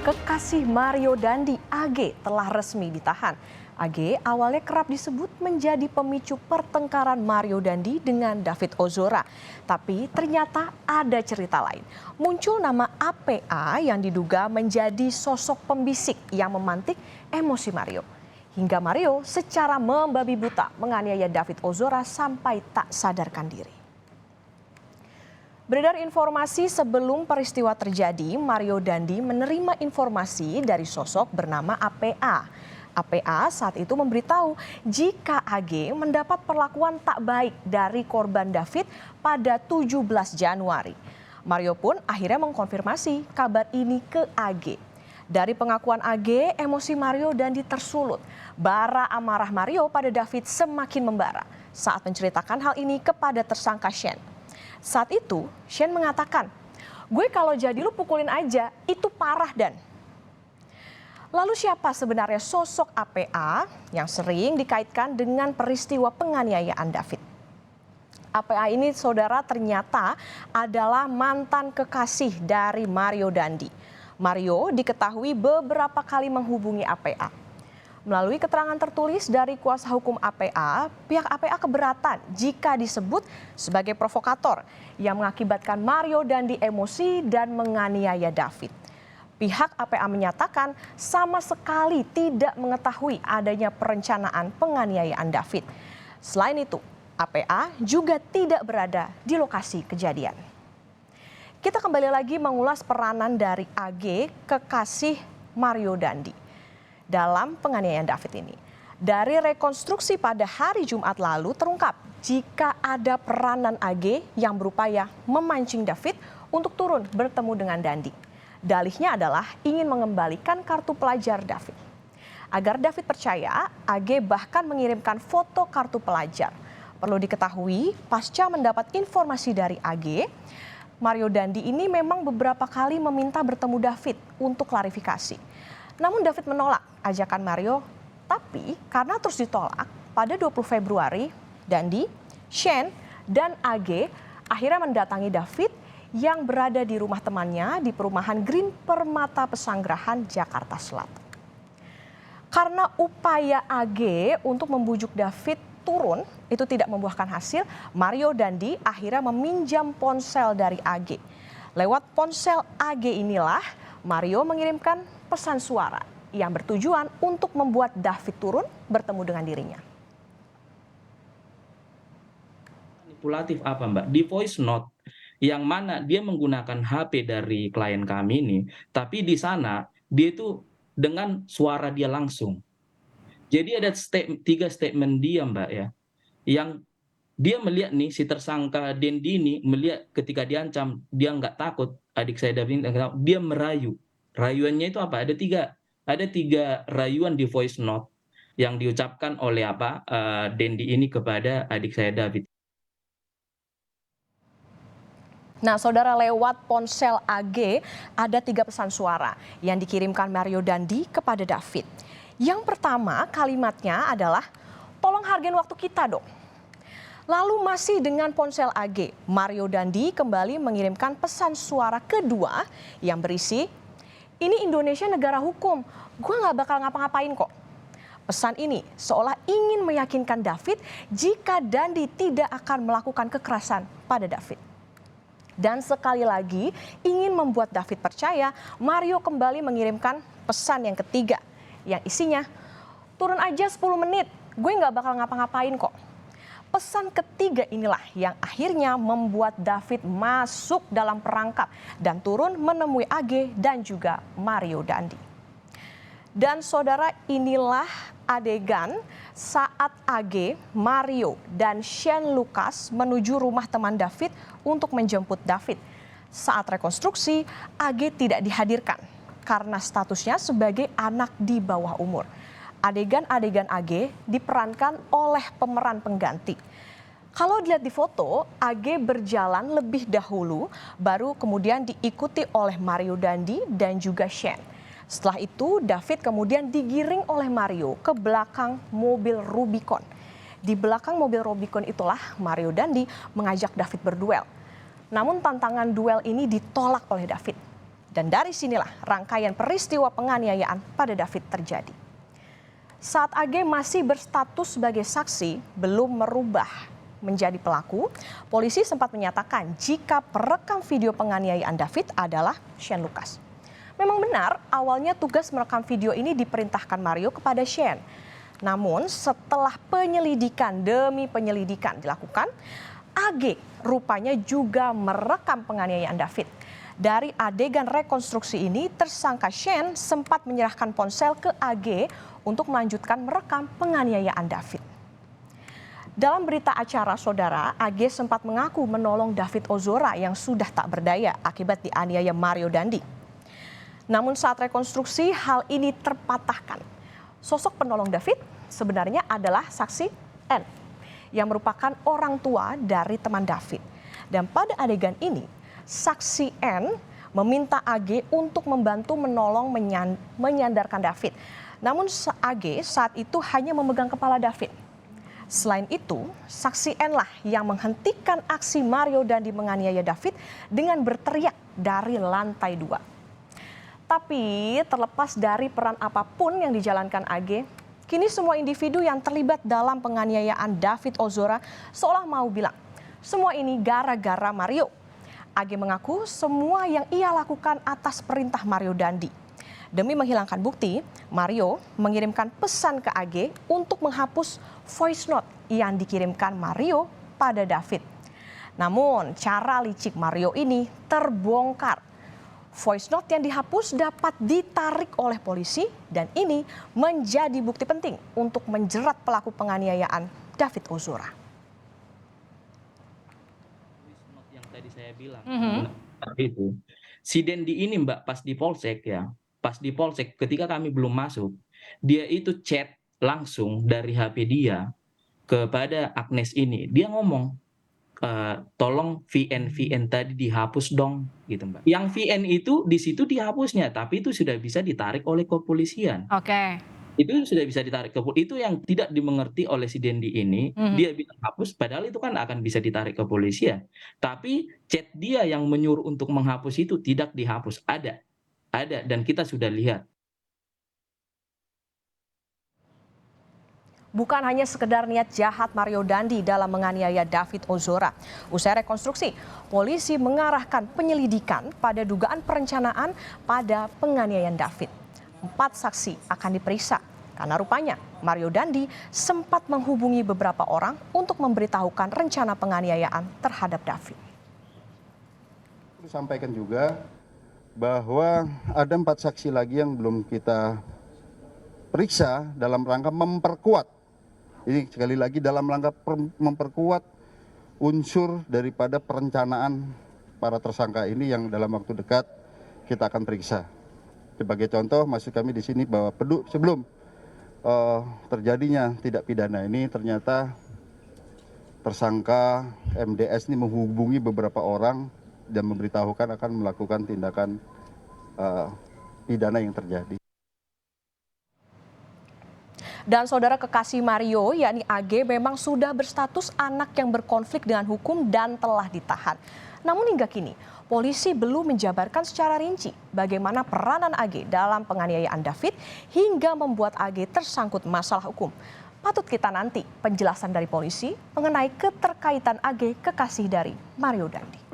Kekasih Mario Dandi, AG, telah resmi ditahan. AG awalnya kerap disebut menjadi pemicu pertengkaran Mario Dandi dengan David Ozora. Tapi ternyata ada cerita lain. Muncul nama APA yang diduga menjadi sosok pembisik yang memantik emosi Mario. Hingga Mario secara membabi buta menganiaya David Ozora sampai tak sadarkan diri. Beredar informasi sebelum peristiwa terjadi, Mario Dandi menerima informasi dari sosok bernama APA. APA saat itu memberitahu jika AG mendapat perlakuan tak baik dari korban David pada 17 Januari. Mario pun akhirnya mengkonfirmasi kabar ini ke AG. Dari pengakuan AG, emosi Mario Dandi tersulut. Bara amarah Mario pada David semakin membara saat menceritakan hal ini kepada tersangka Shane. Saat itu, Shane mengatakan, "Gue kalau jadi lu pukulin aja, itu parah Dan." Lalu siapa sebenarnya sosok APA yang sering dikaitkan dengan peristiwa penganiayaan David? APA ini saudara ternyata adalah mantan kekasih dari Mario Dandi. Mario diketahui beberapa kali menghubungi APA. Melalui keterangan tertulis dari kuasa hukum APA, pihak APA keberatan jika disebut sebagai provokator yang mengakibatkan Mario Dandi emosi dan menganiaya David. Pihak APA menyatakan sama sekali tidak mengetahui adanya perencanaan penganiayaan David. Selain itu, APA juga tidak berada di lokasi kejadian. Kita kembali lagi mengulas peranan dari AG, kekasih Mario Dandi, dalam penganiayaan David ini. Dari rekonstruksi pada hari Jumat lalu terungkap jika ada peranan AG yang berupaya memancing David untuk turun bertemu dengan Dandi. Dalihnya adalah ingin mengembalikan kartu pelajar David. Agar David percaya, AG bahkan mengirimkan foto kartu pelajar. Perlu diketahui, pasca mendapat informasi dari AG, Mario Dandi ini memang beberapa kali meminta bertemu David untuk klarifikasi. Namun David menolak ajakan Mario, tapi karena terus ditolak, pada 20 Februari, Dandi, Shane, dan AG akhirnya mendatangi David yang berada di rumah temannya di perumahan Green Permata Pesanggerahan, Jakarta Selatan. Karena upaya AG untuk membujuk David turun itu tidak membuahkan hasil, Mario Dandi akhirnya meminjam ponsel dari AG. Lewat ponsel AG inilah Mario mengirimkan pesan suara yang bertujuan untuk membuat David turun bertemu dengan dirinya. Manipulatif apa Mbak? Di voice note yang mana dia menggunakan HP dari klien kami ini, tapi di sana dia itu dengan suara dia langsung. Jadi ada tiga statement dia Mbak ya, yang dia melihat nih si tersangka Dendi ini melihat ketika diancam dia nggak takut adik saya David, dia merayu. Rayuannya itu apa? Ada tiga rayuan di voice note yang diucapkan oleh Dendi ini kepada adik saya David. Nah, saudara, lewat ponsel AG ada 3 pesan suara yang dikirimkan Mario Dandi kepada David. Yang pertama kalimatnya adalah, "Tolong hargain waktu kita dong." Lalu masih dengan ponsel AG, Mario Dandi kembali mengirimkan pesan suara kedua yang berisi, "Ini Indonesia negara hukum, gue gak bakal ngapa-ngapain kok." Pesan ini seolah ingin meyakinkan David jika Dandi tidak akan melakukan kekerasan pada David. Dan sekali lagi ingin membuat David percaya, Mario kembali mengirimkan pesan yang ketiga yang isinya, "Turun aja 10 menit, gue gak bakal ngapa-ngapain kok." Pesan ketiga inilah yang akhirnya membuat David masuk dalam perangkap dan turun menemui AG dan juga Mario Dandi. Dan saudara, inilah adegan saat AG, Mario, dan Shane Lucas menuju rumah teman David untuk menjemput David. Saat rekonstruksi, AG tidak dihadirkan karena statusnya sebagai anak di bawah umur. Adegan-adegan AG diperankan oleh pemeran pengganti. Kalau dilihat di foto, AG berjalan lebih dahulu, baru kemudian diikuti oleh Mario Dandi dan juga Shane. Setelah itu, David kemudian digiring oleh Mario ke belakang mobil Rubicon. Di belakang mobil Rubicon itulah Mario Dandi mengajak David berduel. Namun tantangan duel ini ditolak oleh David. Dan dari sinilah rangkaian peristiwa penganiayaan pada David terjadi. Saat AG masih berstatus sebagai saksi, belum merubah menjadi pelaku, polisi sempat menyatakan jika perekam video penganiayaan David adalah Shane Lucas. Memang benar, awalnya tugas merekam video ini diperintahkan Mario kepada Shane. Namun setelah penyelidikan demi penyelidikan dilakukan, AG rupanya juga merekam penganiayaan David. Dari adegan rekonstruksi ini, tersangka Shane sempat menyerahkan ponsel ke AG untuk melanjutkan merekam penganiayaan David. Dalam berita acara, saudara, AG sempat mengaku menolong David Ozora yang sudah tak berdaya akibat dianiaya Mario Dandi. Namun saat rekonstruksi, hal ini terpatahkan. Sosok penolong David sebenarnya adalah saksi N yang merupakan orang tua dari teman David. Dan pada adegan ini, saksi N meminta AG untuk membantu menolong menyandarkan David. Namun AG saat itu hanya memegang kepala David. Selain itu, saksi N lah yang menghentikan aksi Mario Dandi menganiaya David dengan berteriak dari lantai 2. Tapi terlepas dari peran apapun yang dijalankan AG, kini semua individu yang terlibat dalam penganiayaan David Ozora seolah mau bilang, semua ini gara-gara Mario. AG mengaku semua yang ia lakukan atas perintah Mario Dandi. Demi menghilangkan bukti, Mario mengirimkan pesan ke AG untuk menghapus voice note yang dikirimkan Mario pada David. Namun cara licik Mario ini terbongkar. Voice note yang dihapus dapat ditarik oleh polisi dan ini menjadi bukti penting untuk menjerat pelaku penganiayaan David Ozora. Yang tadi saya bilang, itu si Dendi ini Mbak pas di Polsek ya, pas di Polsek ketika kami belum masuk, dia itu chat langsung dari HP dia kepada Agnes ini. Dia ngomong, tolong VN tadi dihapus dong, gitu Mbak. Yang VN itu di situ dihapusnya, tapi itu sudah bisa ditarik oleh kepolisian. Oke. Itu sudah bisa ditarik ke itu yang tidak dimengerti oleh si Dendi ini. Dia bilang hapus padahal itu kan akan bisa ditarik ke kepolisian, tapi chat dia yang menyuruh untuk menghapus itu tidak dihapus, ada dan kita sudah lihat. Bukan hanya sekedar niat jahat Mario Dandi dalam menganiaya David Ozora. Usai rekonstruksi, polisi mengarahkan penyelidikan pada dugaan perencanaan pada penganiayaan David. 4 saksi akan diperiksa karena rupanya Mario Dandi sempat menghubungi beberapa orang untuk memberitahukan rencana penganiayaan terhadap David. Sampaikan juga bahwa ada 4 saksi lagi yang belum kita periksa dalam rangka memperkuat. Ini sekali lagi dalam rangka memperkuat unsur daripada perencanaan para tersangka ini yang dalam waktu dekat kita akan periksa. Sebagai contoh, maksud kami di sini bahwa sebelum terjadinya tindak pidana ini ternyata tersangka MDS ini menghubungi beberapa orang dan memberitahukan akan melakukan tindakan pidana yang terjadi. Dan saudara kekasih Mario, yakni AG, memang sudah berstatus anak yang berkonflik dengan hukum dan telah ditahan. Namun hingga kini, polisi belum menjabarkan secara rinci bagaimana peranan AG dalam penganiayaan David hingga membuat AG tersangkut masalah hukum. Patut kita nanti penjelasan dari polisi mengenai keterkaitan AG kekasih dari Mario Dandi.